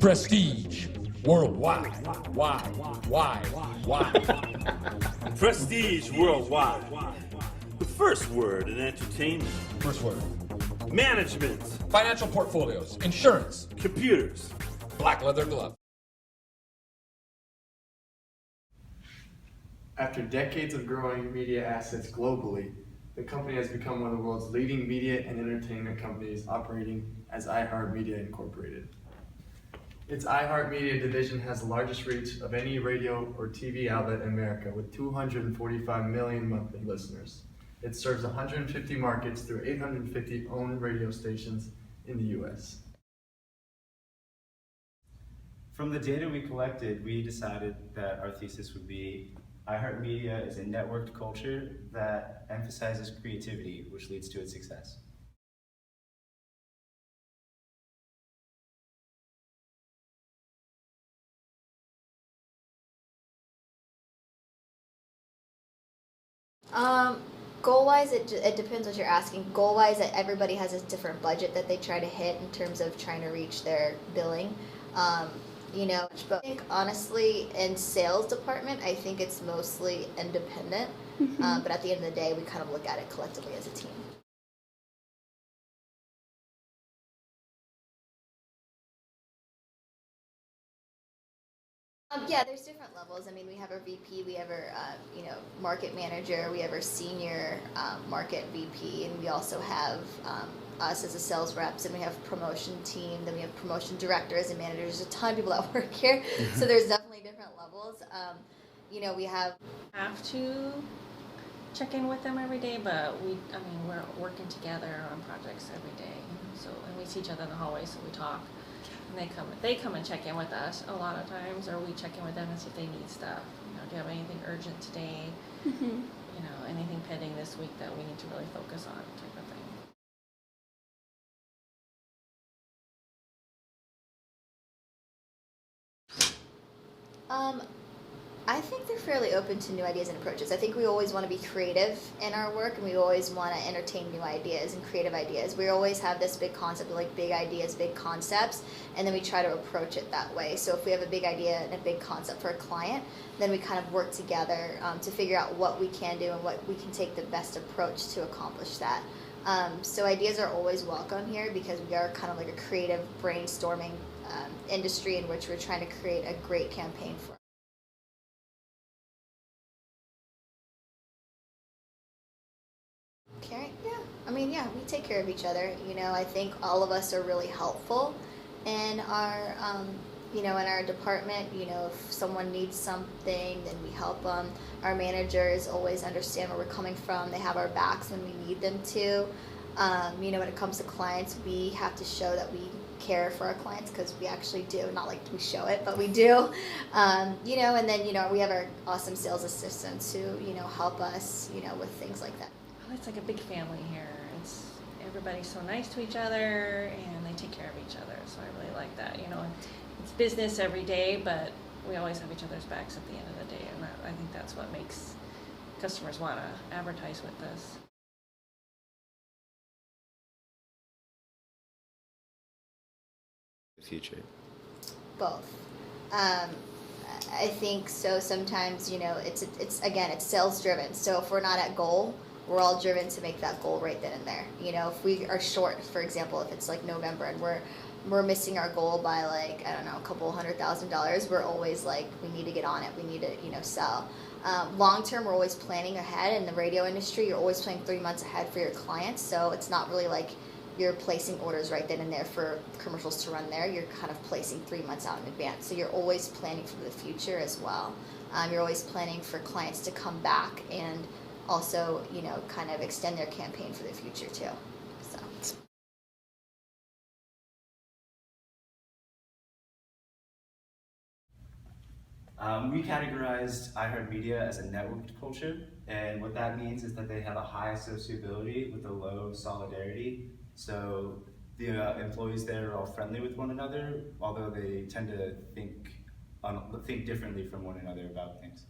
Prestige worldwide. Why? Prestige worldwide. The first word in entertainment. First word. Management. Financial portfolios. Insurance. Computers. Black leather glove. After decades of growing media assets globally, the company has become one of the world's leading media and entertainment companies operating as iHeartMedia Incorporated. Its iHeartMedia division has the largest reach of any radio or TV outlet in America with 245 million monthly listeners. It serves 150 markets through 850 owned radio stations in the US. From the data we collected, we decided that our thesis would be iHeartMedia is a networked culture that emphasizes creativity, which leads to its success. Goal-wise, it depends what you're asking. Goal-wise, everybody has a different budget that they try to hit in terms of trying to reach their billing. But I think honestly, in sales department, I think it's mostly independent. But at the end of the day, we kind of look at it collectively as a team. Yeah, there's different levels. I mean, we have our VP, we have our market manager, we have our senior market VP, and we also have us as a sales reps, and we have promotion team. Then we have promotion directors and managers. There's a ton of people that work here, so there's definitely different levels. We have to check in with them every day, but we're working together on projects every day. So, and we see each other in the hallway, so we talk. And they come and check in with us a lot of times, or we check in with them and see if they need stuff. Do you have anything urgent today? Anything pending this week that we need to really focus on, type of thing. I think they're fairly open to new ideas and approaches. I think we always want to be creative in our work, and we always want to entertain new ideas and creative ideas. We always have this big concept of like big ideas, big concepts, and then we try to approach it that way. So if we have a big idea and a big concept for a client, then we kind of work together to figure out what we can do and what we can take the best approach to accomplish that. So ideas are always welcome here because we are kind of like a creative brainstorming industry in which we're trying to create a great campaign for. Okay, yeah, we take care of each other. I think all of us are really helpful in our, in our department. If someone needs something, then we help them. Our managers always understand where we're coming from. They have our backs when we need them to. When it comes to clients, we have to show that we care for our clients because we actually do. Not like we show it, but we do. And then, we have our awesome sales assistants who, help us, with things like that. It's like a big family here. Everybody's so nice to each other, and they take care of each other. So I really like that. It's business every day, but we always have each other's backs at the end of the day, and I think that's what makes customers want to advertise with us. The future. Both. I think so. Sometimes it's sales driven. So if we're not at goal, we're all driven to make that goal right then and there. If we are short, for example, if it's like November and we're missing our goal by like, I don't know, a couple $100,000, we're always like, we need to get on it. We need to, sell. Long term, we're always planning ahead. In the radio industry, you're always planning 3 months ahead for your clients. So it's not really like you're placing orders right then and there for commercials to run there. You're kind of placing 3 months out in advance. So you're always planning for the future as well. You're always planning for clients to come back and also, kind of extend their campaign for the future too. So. We categorized iHeartMedia as a networked culture, and what that means is that they have a high sociability with a low solidarity. So the employees there are all friendly with one another, although they tend to think differently from one another about things.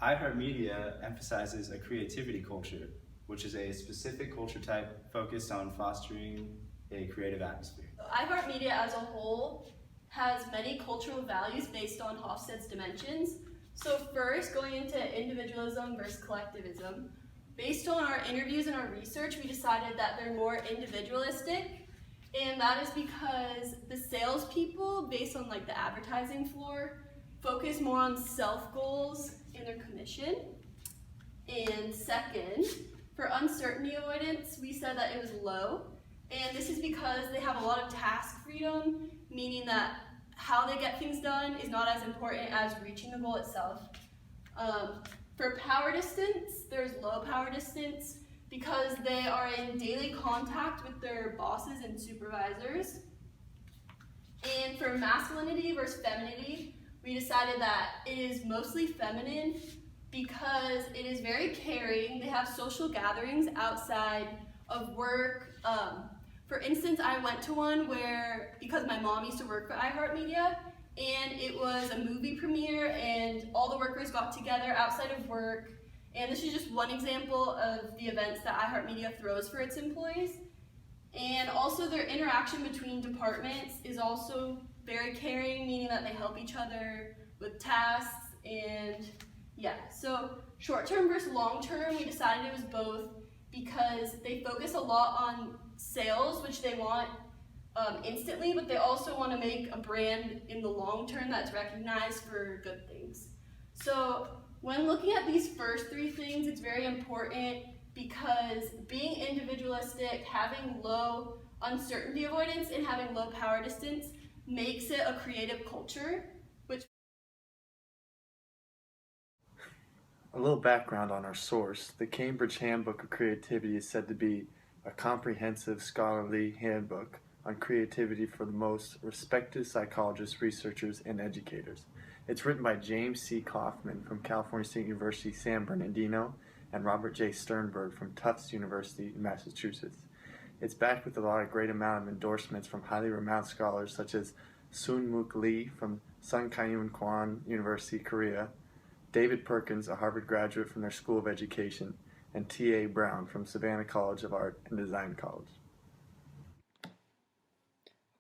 iHeartMedia emphasizes a creativity culture, which is a specific culture type focused on fostering a creative atmosphere. iHeartMedia as a whole has many cultural values based on Hofstede's dimensions. So first, going into individualism versus collectivism. Based on our interviews and our research, we decided that they're more individualistic, and that is because the salespeople, based on like the advertising floor, focus more on self goals in their commission. And second, for uncertainty avoidance, we said that it was low, and this is because they have a lot of task freedom, meaning that how they get things done is not as important as reaching the goal itself. For power distance, there's low power distance because they are in daily contact with their bosses and supervisors. And for masculinity versus femininity, we decided that it is mostly feminine because it is very caring. They have social gatherings outside of work. For instance, I went to one where, because my mom used to work for iHeartMedia, and it was a movie premiere and all the workers got together outside of work. And this is just one example of the events that iHeartMedia throws for its employees. And also their interaction between departments is also very caring, meaning that they help each other with tasks. And yeah, so short-term versus long-term, we decided it was both because they focus a lot on sales, which they want instantly, but they also want to make a brand in the long term that's recognized for good things. So when looking at these first three things, it's very important because being individualistic, having low uncertainty avoidance, and having low power distance makes it a creative culture, which... A little background on our source. The Cambridge Handbook of Creativity is said to be a comprehensive scholarly handbook on creativity for the most respected psychologists, researchers, and educators. It's written by James C. Kaufman from California State University, San Bernardino, and Robert J. Sternberg from Tufts University in Massachusetts. It's backed with a great amount of endorsements from highly renowned scholars such as Sun Mook Lee from Sun Kyun Kwan University, Korea, David Perkins, a Harvard graduate from their School of Education, and T.A. Brown from Savannah College of Art and Design College.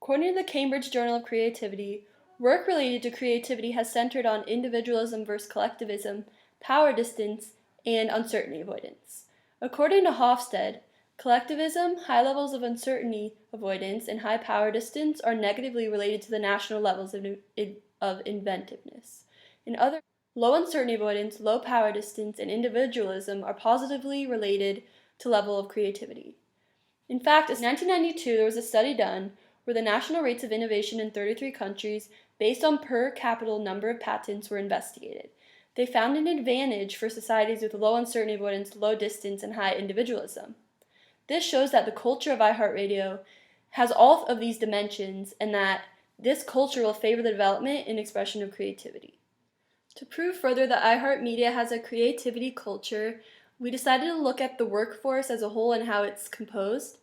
According to the Cambridge Journal of Creativity, work related to creativity has centered on individualism versus collectivism, power distance, and uncertainty avoidance. According to Hofstede, collectivism, high levels of uncertainty avoidance, and high power distance are negatively related to the national levels of inventiveness. In other low uncertainty avoidance, low power distance, and individualism are positively related to level of creativity. In fact, in 1992, there was a study done where the national rates of innovation in 33 countries based on per capita number of patents were investigated. They found an advantage for societies with low uncertainty avoidance, low distance, and high individualism. This shows that the culture of iHeartRadio has all of these dimensions and that this culture will favor the development and expression of creativity. To prove further that iHeartMedia has a creativity culture, we decided to look at the workforce as a whole and how it's composed.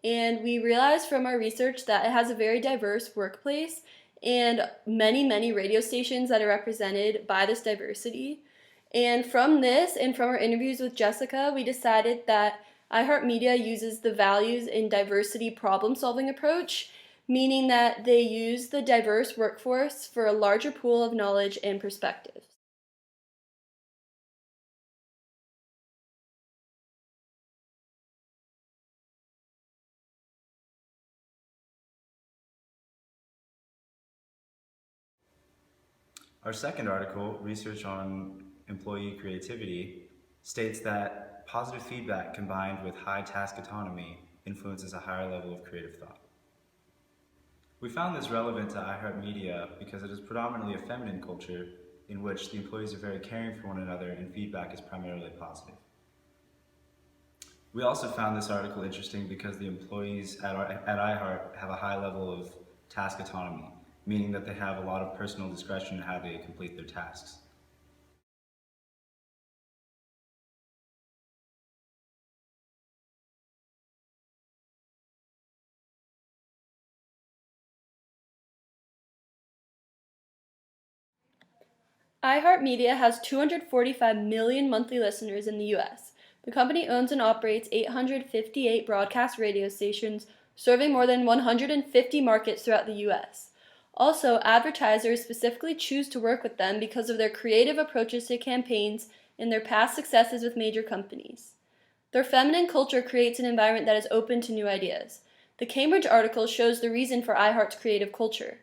And we realized from our research that it has a very diverse workplace and many radio stations that are represented by this diversity. And from this and from our interviews with Jessica, we decided that iHeartMedia uses the values in diversity problem-solving approach, meaning that they use the diverse workforce for a larger pool of knowledge and perspectives. Our second article, Research on Employee Creativity, states that positive feedback combined with high task autonomy influences a higher level of creative thought. We found this relevant to iHeartMedia because it is predominantly a feminine culture in which the employees are very caring for one another and feedback is primarily positive. We also found this article interesting because the employees at iHeart have a high level of task autonomy, meaning that they have a lot of personal discretion in how they complete their tasks. iHeartMedia has 245 million monthly listeners in the U.S. The company owns and operates 858 broadcast radio stations serving more than 150 markets throughout the U.S. Also, advertisers specifically choose to work with them because of their creative approaches to campaigns and their past successes with major companies. Their feminine culture creates an environment that is open to new ideas. The Cambridge article shows the reason for iHeart's creative culture.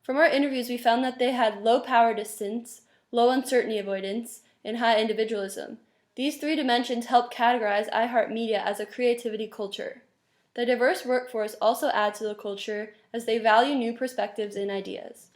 From our interviews, we found that they had low power distance, low uncertainty avoidance, and high individualism. These three dimensions help categorize iHeartMedia as a creativity culture. The diverse workforce also adds to the culture as they value new perspectives and ideas.